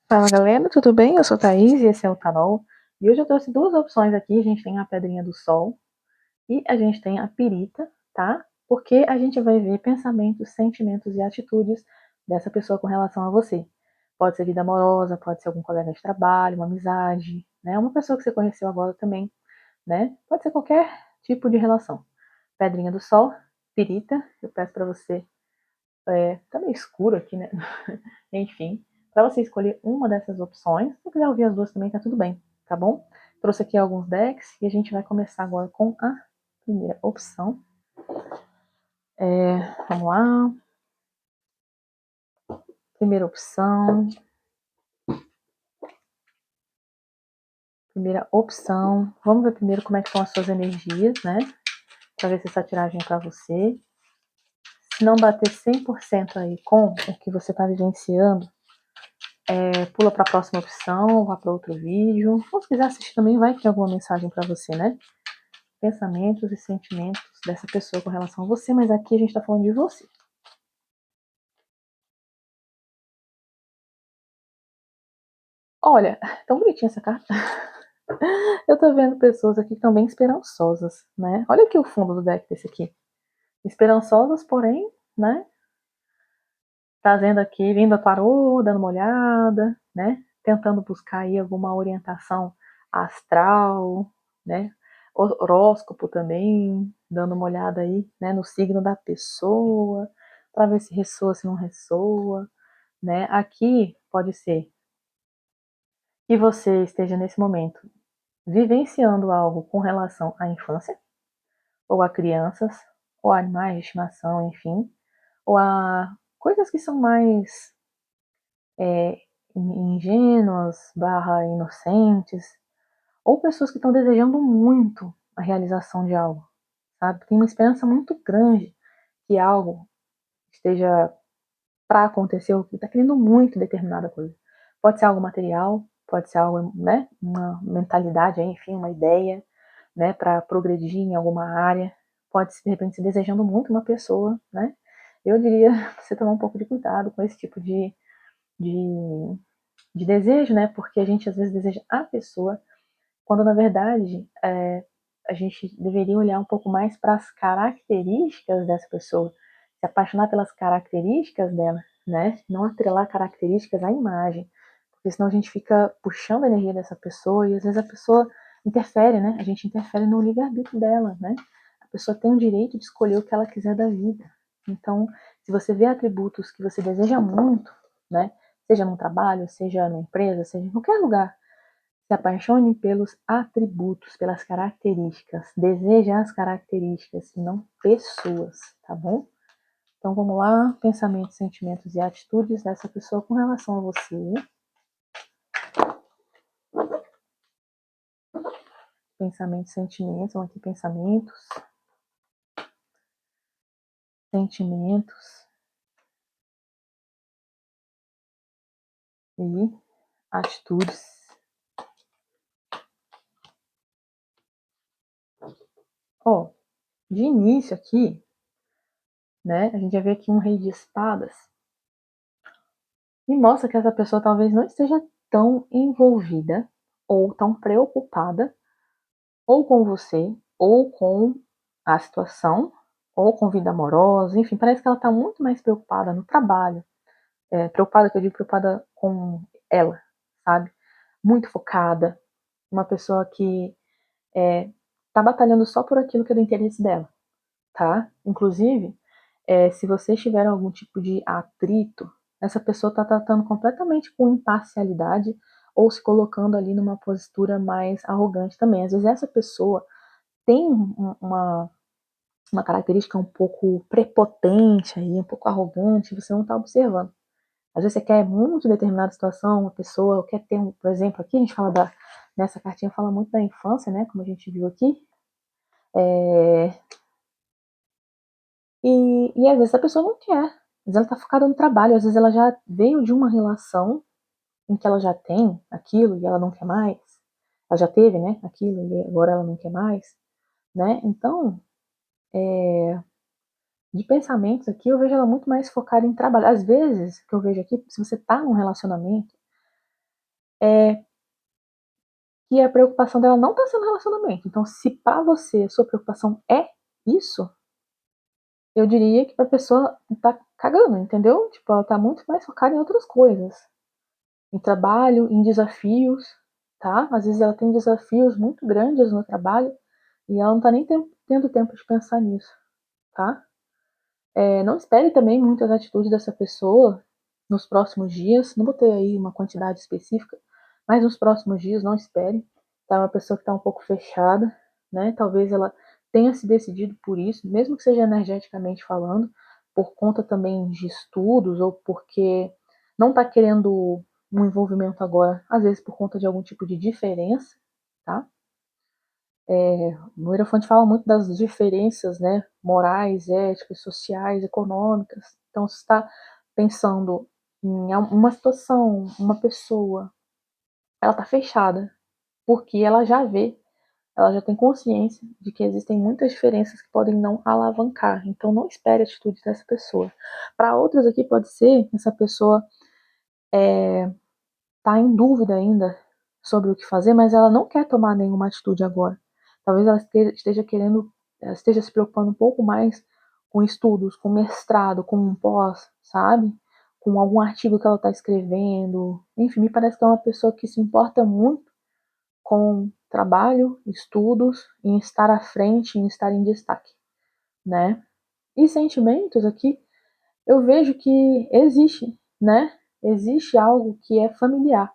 Fala galera, tudo bem? Eu sou Thaís e esse é o Tarol. E hoje eu trouxe duas opções aqui. A gente tem a Pedrinha do Sol e a gente tem a Pirita, tá? Porque a gente vai ver pensamentos, sentimentos e atitudes dessa pessoa com relação a você. Pode ser vida amorosa, pode ser algum colega de trabalho, uma amizade, né? Uma pessoa que você conheceu agora também, né? Pode ser qualquer tipo de relação. Pedrinha do Sol, Pirita, eu peço pra você. Tá meio escuro aqui, né? Enfim, para você escolher uma dessas opções, se você quiser ouvir as duas também, tá tudo bem, tá bom? Trouxe aqui alguns decks e a gente vai começar agora com a primeira opção. Vamos lá. Primeira opção. Primeira opção. Vamos ver primeiro como é que estão as suas energias, né? Para ver se essa tiragem é para você. Se não bater 100% aí com o que você está vivenciando, pula para a próxima opção, vá para outro vídeo. Ou se quiser assistir também, vai ter alguma mensagem para você, né? Pensamentos e sentimentos dessa pessoa com relação a você, mas aqui a gente está falando de você. Olha, tão bonitinha essa carta. Eu tô vendo pessoas aqui que estão bem esperançosas, né? Olha aqui o fundo do deck desse aqui. Esperançosas, porém, né? Trazendo aqui, vindo a tarô, dando uma olhada, né? Tentando buscar aí alguma orientação astral, né? Horóscopo também, dando uma olhada aí, né? No signo da pessoa, para ver se ressoa, se não ressoa, né? Aqui pode ser que você esteja nesse momento vivenciando algo com relação à infância, ou a crianças, ou a animais de estimação, enfim, ou a coisas que são mais é, ingênuas, barra inocentes, ou pessoas que estão desejando muito a realização de algo, sabe? Tem uma esperança muito grande que algo esteja para acontecer, ou que está querendo muito determinada coisa. Pode ser algo material, pode ser algo, né, uma mentalidade, enfim, uma ideia, né, para progredir em alguma área. Pode ser, de repente, se desejando muito uma pessoa, né? Eu diria você tomar um pouco de cuidado com esse tipo de, de desejo, né? Porque a gente às vezes deseja a pessoa, quando na verdade a gente deveria olhar um pouco mais para as características dessa pessoa, se apaixonar pelas características dela, né? Não atrelar características à imagem, porque senão a gente fica puxando a energia dessa pessoa e às vezes a pessoa interfere, né? A gente interfere no livre-arbítrio dela, né? A pessoa tem o direito de escolher o que ela quiser da vida. Então, se você vê atributos que você deseja muito, né? Seja no trabalho, seja na empresa, seja em qualquer lugar, se apaixone pelos atributos, pelas características. Deseje as características e não pessoas, tá bom? Então vamos lá, pensamentos, sentimentos e atitudes dessa pessoa com relação a você. Pensamentos, sentimentos, vão aqui pensamentos, sentimentos e atitudes. Ó, de início aqui, né, a gente já vê aqui um rei de espadas e mostra que essa pessoa talvez não esteja tão envolvida ou tão preocupada ou com você, ou com a situação, ou com vida amorosa, enfim, parece que ela está muito mais preocupada no trabalho, preocupada, que eu digo, preocupada com ela, sabe? Muito focada, uma pessoa que tá batalhando só por aquilo que é do interesse dela, tá? Inclusive, se vocês tiveram algum tipo de atrito, essa pessoa tá tratando completamente com imparcialidade ou se colocando ali numa postura mais arrogante também. Às vezes essa pessoa tem uma característica um pouco prepotente aí, um pouco arrogante, você não está observando. Às vezes você quer muito determinada situação, uma pessoa, quer ter um, por exemplo, aqui a gente fala nessa cartinha fala muito da infância, né, como a gente viu aqui, é, e às vezes a pessoa não quer, às vezes ela está focada no trabalho, às vezes ela já veio de uma relação em que ela já tem aquilo e ela não quer mais, ela já teve, né, aquilo e agora ela não quer mais, né, então, de pensamentos aqui, eu vejo ela muito mais focada em trabalho. Às vezes, que eu vejo aqui, se você tá num relacionamento, é que a preocupação dela não tá sendo relacionamento. Então, se pra você a sua preocupação é isso, eu diria que pra pessoa tá cagando, entendeu? Tipo, ela tá muito mais focada em outras coisas. Em trabalho, em desafios, tá? Às vezes ela tem desafios muito grandes no trabalho e ela não tá nem tendo tempo de pensar nisso, tá? Não espere também muitas atitudes dessa pessoa nos próximos dias. Não botei aí uma quantidade específica, mas nos próximos dias não espere. Tá? É uma pessoa que está um pouco fechada, né? Talvez ela tenha se decidido por isso, mesmo que seja energeticamente falando, por conta também de estudos ou porque não está querendo um envolvimento agora, às vezes por conta de algum tipo de diferença, tá? O Hierophante fala muito das diferenças, né, morais, éticas, sociais, econômicas. Então, se está pensando em uma situação, uma pessoa, ela está fechada, porque ela já tem consciência de que existem muitas diferenças que podem não alavancar. Então, não espere a atitude dessa pessoa. Para outras aqui, pode ser que essa pessoa está em dúvida ainda sobre o que fazer, mas ela não quer tomar nenhuma atitude agora. Talvez ela esteja se preocupando um pouco mais com estudos, com mestrado, com um pós, sabe? Com algum artigo que ela está escrevendo. Enfim, me parece que é uma pessoa que se importa muito com trabalho, estudos, em estar à frente, em estar em destaque, né? E sentimentos aqui, eu vejo que existe, né? Existe algo que é familiar.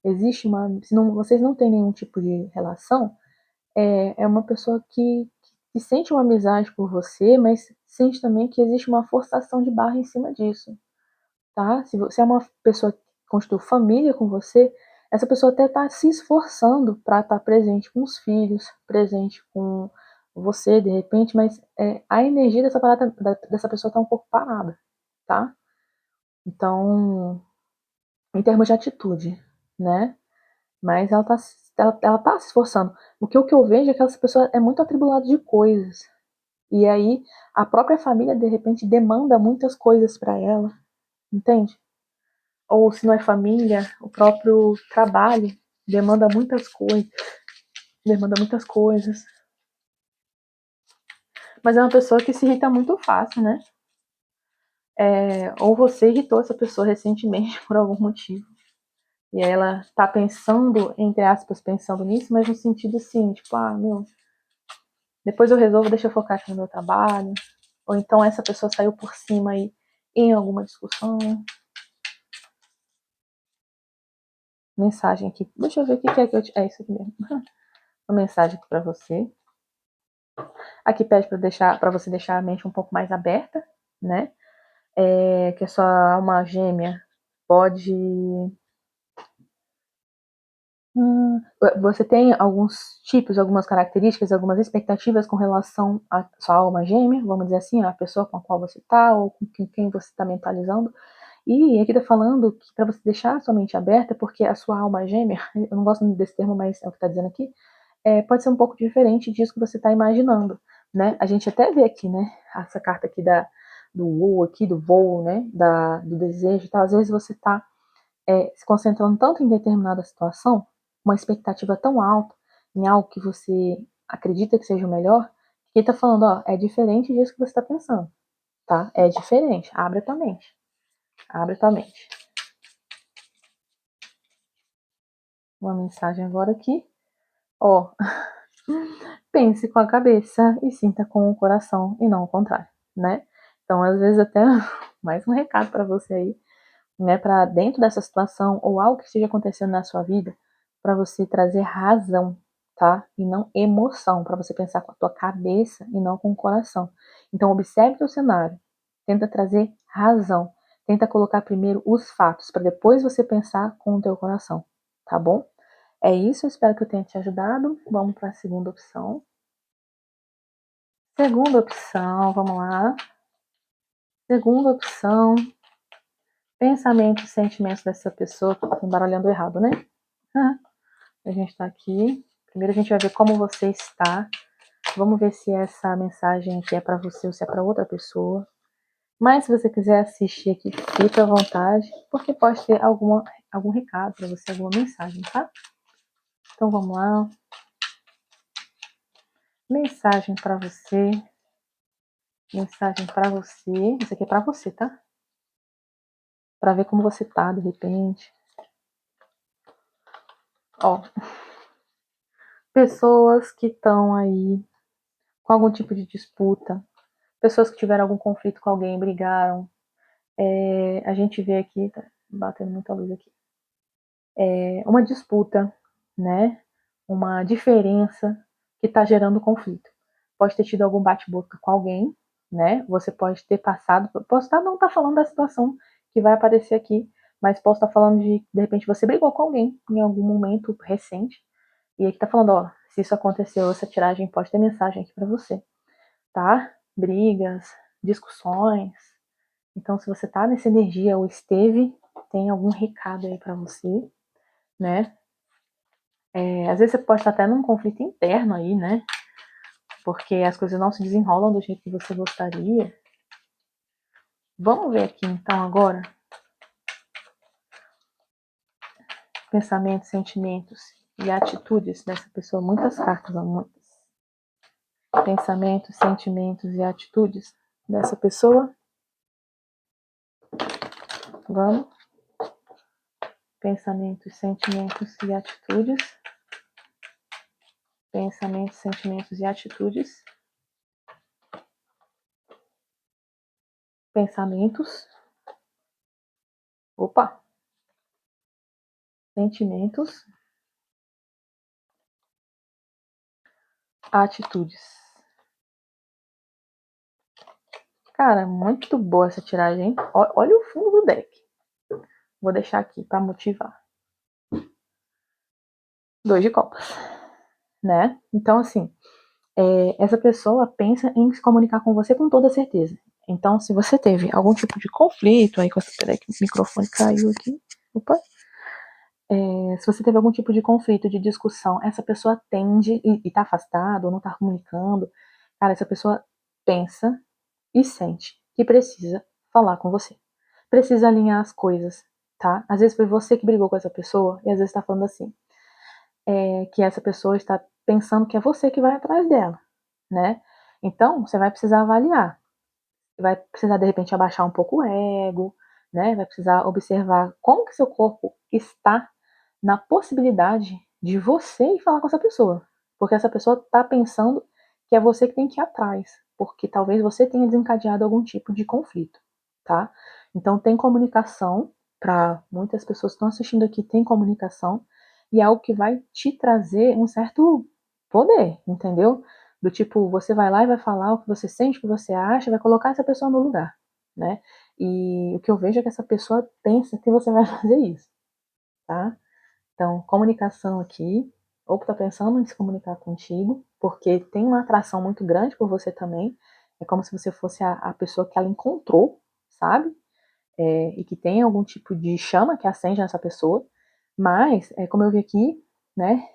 Existe uma. Se não, vocês não têm nenhum tipo de relação, é uma pessoa que sente uma amizade por você, mas sente também que existe uma forçação de barra em cima disso, tá? Se você é uma pessoa que construiu família com você, essa pessoa até está se esforçando para estar presente com os filhos, presente com você, de repente, mas a energia dessa pessoa está um pouco parada, tá? Então, em termos de atitude, né? Mas ela tá se esforçando. O que eu vejo é que essa pessoa é muito atribulada de coisas. E aí a própria família, de repente, demanda muitas coisas para ela, entende? Ou se não é família, o próprio trabalho demanda muitas coisas. Demanda muitas coisas. Mas é uma pessoa que se irrita muito fácil, né? Ou você irritou essa pessoa recentemente por algum motivo. E aí ela tá pensando, entre aspas, pensando nisso, mas no sentido assim, tipo, meu, depois eu resolvo, deixa eu focar aqui no meu trabalho. Ou então essa pessoa saiu por cima aí em alguma discussão. Mensagem aqui. Deixa eu ver o que é que eu te. É isso aqui mesmo. Uma mensagem aqui para você. Aqui pede para você deixar a mente um pouco mais aberta, né? Que a sua alma gêmea pode. Você tem alguns tipos, algumas características, algumas expectativas com relação à sua alma gêmea, vamos dizer assim, a pessoa com a qual você está ou com quem você está mentalizando. E aqui tá falando que para você deixar a sua mente aberta, porque a sua alma gêmea, eu não gosto muito desse termo, mas é o que tá dizendo aqui, pode ser um pouco diferente disso que você está imaginando, né? A gente até vê aqui, né, essa carta aqui do voo aqui, do voo, né, do desejo e tal. Às vezes você está se concentrando tanto em determinada situação, uma expectativa tão alta, em algo que você acredita que seja o melhor, que ele tá falando, ó, é diferente disso que você está pensando, tá? É diferente, abre a tua mente. Abre a tua mente. Uma mensagem agora aqui. Ó, pense com a cabeça e sinta com o coração e não o contrário, né? Então, às vezes até mais um recado para você aí, né, para dentro dessa situação ou algo que esteja acontecendo na sua vida, para você trazer razão, tá? E não emoção, para você pensar com a tua cabeça e não com o coração. Então, observe o cenário, tenta trazer razão, tenta colocar primeiro os fatos, para depois você pensar com o teu coração, tá bom? É isso, eu espero que eu tenha te ajudado. Vamos para a segunda opção. Segunda opção, vamos lá. Segunda opção, pensamentos e sentimentos dessa pessoa que tá embaralhando errado, né? A gente tá aqui. Primeiro a gente vai ver como você está. Vamos ver se essa mensagem aqui é para você ou se é para outra pessoa. Mas se você quiser assistir aqui, fique à vontade, porque pode ter alguma algum recado para você, alguma mensagem, tá? Então vamos lá. Mensagem para você. Mensagem para você. Isso aqui é para você, tá? Para ver como você tá de repente. Ó. Pessoas que estão aí com algum tipo de disputa. Pessoas que tiveram algum conflito com alguém, brigaram. A gente vê aqui, tá batendo muita luz aqui. Uma disputa, né? Uma diferença que está gerando conflito. Pode ter tido algum bate-boca com alguém, né? Você pode ter passado. Posso não estar falando da situação que vai aparecer aqui, mas posso estar falando de repente, você brigou com alguém em algum momento recente. E aqui tá falando, ó, se isso aconteceu, essa tiragem pode ter mensagem aqui para você, tá? Brigas, discussões. Então, se você tá nessa energia ou esteve, tem algum recado aí para você, né? Às vezes você pode estar até num conflito interno aí, né? Porque as coisas não se desenrolam do jeito que você gostaria. Vamos ver aqui então agora. Pensamentos, sentimentos e atitudes dessa pessoa. Muitas cartas, ó, muitas. Pensamentos, sentimentos e atitudes dessa pessoa. Vamos. Pensamentos, sentimentos e atitudes. Pensamentos, sentimentos e atitudes. Pensamentos. Opa! Sentimentos. Atitudes. Cara, muito boa essa tiragem. Olha o fundo do deck. Vou deixar aqui para motivar. 2 de copas, né? Então, assim, essa pessoa pensa em se comunicar com você com toda certeza. Então, se você teve algum tipo de conflito, aí, peraí que o microfone caiu aqui. Opa. Se você teve algum tipo de conflito, de discussão, essa pessoa tende, e tá afastado, ou não tá comunicando, cara, essa pessoa pensa e sente que precisa falar com você. Precisa alinhar as coisas, tá? Às vezes foi você que brigou com essa pessoa, e às vezes tá falando assim, que essa pessoa está pensando que é você que vai atrás dela, né? Então, você vai precisar avaliar. Vai precisar, de repente, abaixar um pouco o ego, né? Vai precisar observar como que seu corpo está na possibilidade de você ir falar com essa pessoa. Porque essa pessoa está pensando que é você que tem que ir atrás. Porque talvez você tenha desencadeado algum tipo de conflito, tá? Então, tem comunicação. Para muitas pessoas que estão assistindo aqui, tem comunicação. E é algo que vai te trazer um certo poder, entendeu? Do tipo, você vai lá e vai falar o que você sente, o que você acha, vai colocar essa pessoa no lugar, né? E o que eu vejo é que essa pessoa pensa que você vai fazer isso, tá? Então, comunicação aqui, ou que tá pensando em se comunicar contigo, porque tem uma atração muito grande por você também, é como se você fosse a pessoa que ela encontrou, sabe? E que tem algum tipo de chama que acende nessa pessoa, mas, como eu vi aqui, né,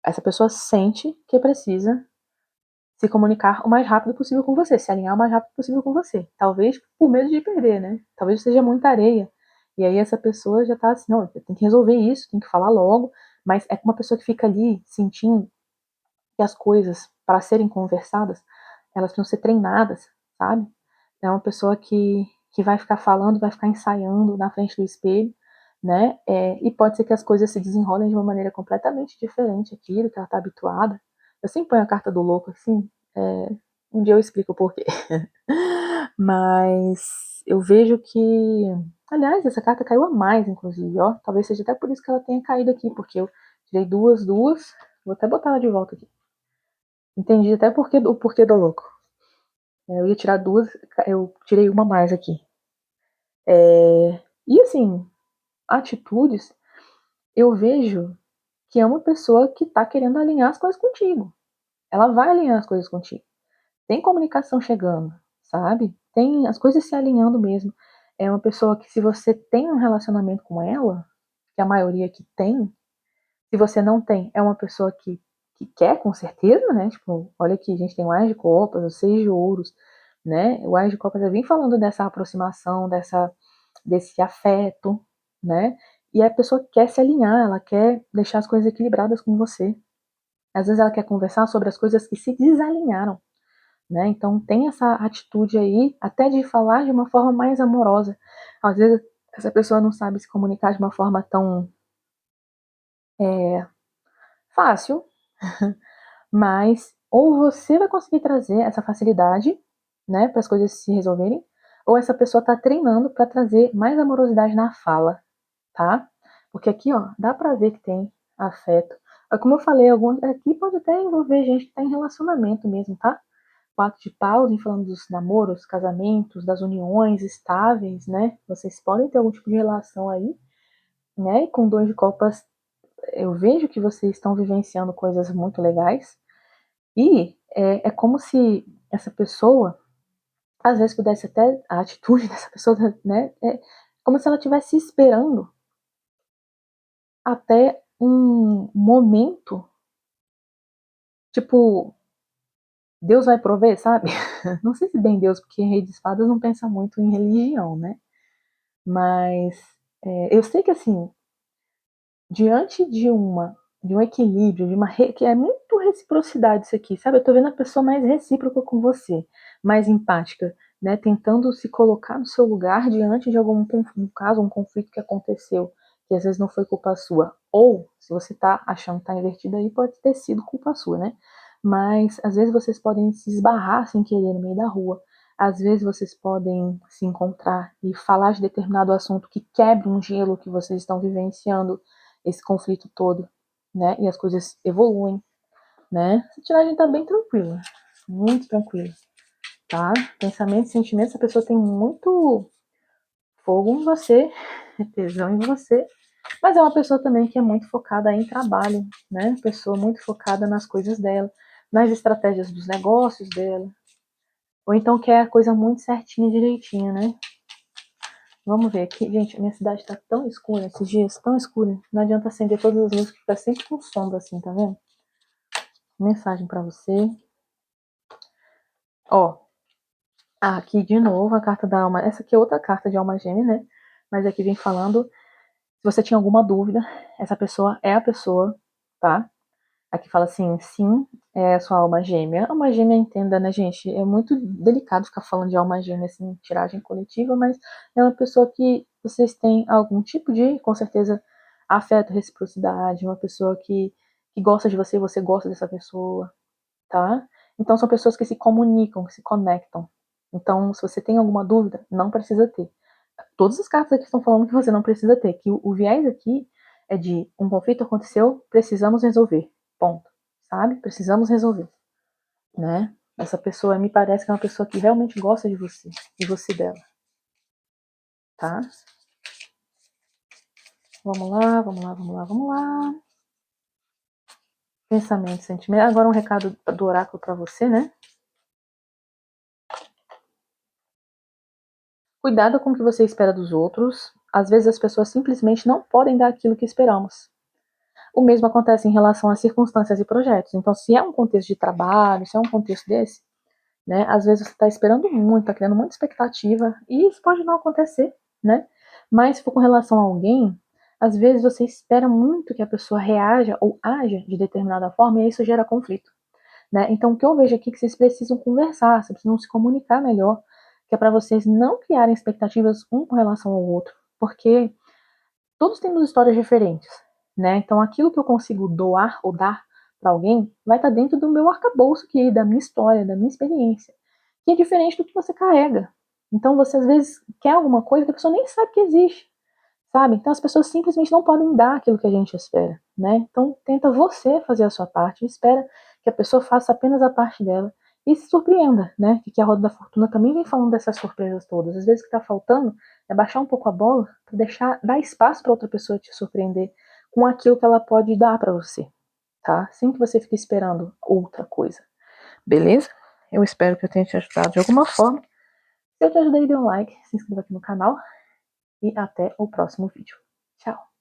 essa pessoa sente que precisa se comunicar o mais rápido possível com você, se alinhar o mais rápido possível com você. Talvez por medo de perder, né? Talvez seja muita areia. E aí essa pessoa já tá assim, não, tem que resolver isso, tem que falar logo. Mas é uma pessoa que fica ali sentindo que as coisas, para serem conversadas, elas precisam ser treinadas, sabe? É uma pessoa que vai ficar falando, vai ficar ensaiando na frente do espelho, né? E pode ser que as coisas se desenrolem de uma maneira completamente diferente aquilo que ela está habituada. Eu sempre ponho a carta do louco assim, um dia eu explico o porquê. Mas eu vejo que, aliás, essa carta caiu a mais, inclusive, ó. Talvez seja até por isso que ela tenha caído aqui, porque eu tirei duas. Vou até botar ela de volta aqui. Entendi até o porquê do louco. Eu ia tirar duas, eu tirei uma mais aqui. E assim, atitudes, eu vejo que é uma pessoa que tá querendo alinhar as coisas contigo. Ela vai alinhar as coisas contigo. Tem comunicação chegando, sabe? Tem as coisas se alinhando mesmo. É uma pessoa que, se você tem um relacionamento com ela, que a maioria que tem, se você não tem, é uma pessoa que quer, com certeza, né? Tipo, olha aqui, a gente tem o As de Copas, o Seis de Ouros, né? O As de Copas já vem falando dessa aproximação, desse afeto, né? E a pessoa quer se alinhar, ela quer deixar as coisas equilibradas com você. Às vezes ela quer conversar sobre as coisas que se desalinharam, né? Então tem essa atitude aí, até de falar de uma forma mais amorosa. Às vezes essa pessoa não sabe se comunicar de uma forma tão fácil, mas ou você vai conseguir trazer essa facilidade, né, para as coisas se resolverem, ou essa pessoa está treinando para trazer mais amorosidade na fala, tá? Porque aqui, ó, dá para ver que tem afeto. Como eu falei, alguns aqui pode até envolver gente que está em relacionamento mesmo, tá? 4 de paus, falando dos namoros, casamentos, das uniões estáveis, né? Vocês podem ter algum tipo de relação aí, né? E com 2 de copas, eu vejo que vocês estão vivenciando coisas muito legais. E é como se essa pessoa, às vezes pudesse até, a atitude dessa pessoa, né? É como se ela estivesse esperando até um momento, tipo, Deus vai prover, sabe? Não sei se bem Deus, porque Rei de Espadas não pensa muito em religião, né? Mas eu sei que, assim, diante de um equilíbrio, que é muito reciprocidade isso aqui, sabe? Eu tô vendo a pessoa mais recíproca com você, mais empática, né? Tentando se colocar no seu lugar diante de algum um caso, um conflito que aconteceu, que às vezes não foi culpa sua. Ou, se você tá achando que tá invertido aí, pode ter sido culpa sua, né? Mas às vezes vocês podem se esbarrar sem querer no meio da rua. Às vezes vocês podem se encontrar e falar de determinado assunto que quebre um gelo que vocês estão vivenciando, esse conflito todo, né? E as coisas evoluem, né? Essa tiragem tá bem tranquila, muito tranquila, tá? Pensamentos, sentimentos, a pessoa tem muito fogo em você, tesão em você, mas é uma pessoa também que é muito focada em trabalho, né? Pessoa muito focada nas coisas dela, nas estratégias dos negócios dela, ou então quer a coisa muito certinha, direitinha, né? Vamos ver aqui. Gente, minha cidade tá tão escura esses dias, tão escura. Não adianta acender todas as luzes, que fica sempre com sombra assim, tá vendo? Mensagem pra você. Ó, aqui de novo a carta da alma. Essa aqui é outra carta de alma gêmea, né? Mas aqui vem falando, se você tinha alguma dúvida, essa pessoa é a pessoa, tá? Aqui fala assim, sim, é a sua alma gêmea. Alma gêmea, entenda, né, gente? É muito delicado ficar falando de alma gêmea assim, em tiragem coletiva, mas é uma pessoa que vocês têm algum tipo de, com certeza, afeto, reciprocidade, uma pessoa que gosta de você e você gosta dessa pessoa, tá? Então são pessoas que se comunicam, que se conectam. Então, se você tem alguma dúvida, não precisa ter. Todas as cartas aqui estão falando que você não precisa ter, que o viés aqui é de um conflito aconteceu, precisamos resolver. Ponto. Sabe? Precisamos resolver, né? Essa pessoa me parece que é uma pessoa que realmente gosta de você, e você dela, tá? Vamos lá, vamos lá, vamos lá, vamos lá. Pensamento, sentimento. Agora um recado do oráculo para você, né? Cuidado com o que você espera dos outros. Às vezes as pessoas simplesmente não podem dar aquilo que esperamos. O mesmo acontece em relação a circunstâncias e projetos. Então, se é um contexto de trabalho, se é um contexto desse, né? Às vezes você está esperando muito, está criando muita expectativa, e isso pode não acontecer, né? Mas se for com relação a alguém, às vezes você espera muito que a pessoa reaja ou haja de determinada forma, e isso gera conflito, né? Então, o que eu vejo aqui é que vocês precisam conversar, vocês precisam se comunicar melhor, que é para vocês não criarem expectativas um com relação ao outro, porque todos temos histórias diferentes, né? Então, aquilo que eu consigo doar ou dar para alguém vai estar dentro do meu arcabouço aqui, da minha história, da minha experiência, que é diferente do que você carrega. Então, você às vezes quer alguma coisa que a pessoa nem sabe que existe, sabe? Então, as pessoas simplesmente não podem dar aquilo que a gente espera, né? Então, tenta você fazer a sua parte, espera que a pessoa faça apenas a parte dela e se surpreenda, né? Que a Roda da Fortuna também vem falando dessas surpresas todas. Às vezes o que está faltando é baixar um pouco a bola para dar espaço para outra pessoa te surpreender com aquilo que ela pode dar para você, tá? Sem que você fique esperando outra coisa. Beleza? Eu espero que eu tenha te ajudado de alguma forma. Se eu te ajudei, dê um like, se inscreva aqui no canal e até o próximo vídeo. Tchau!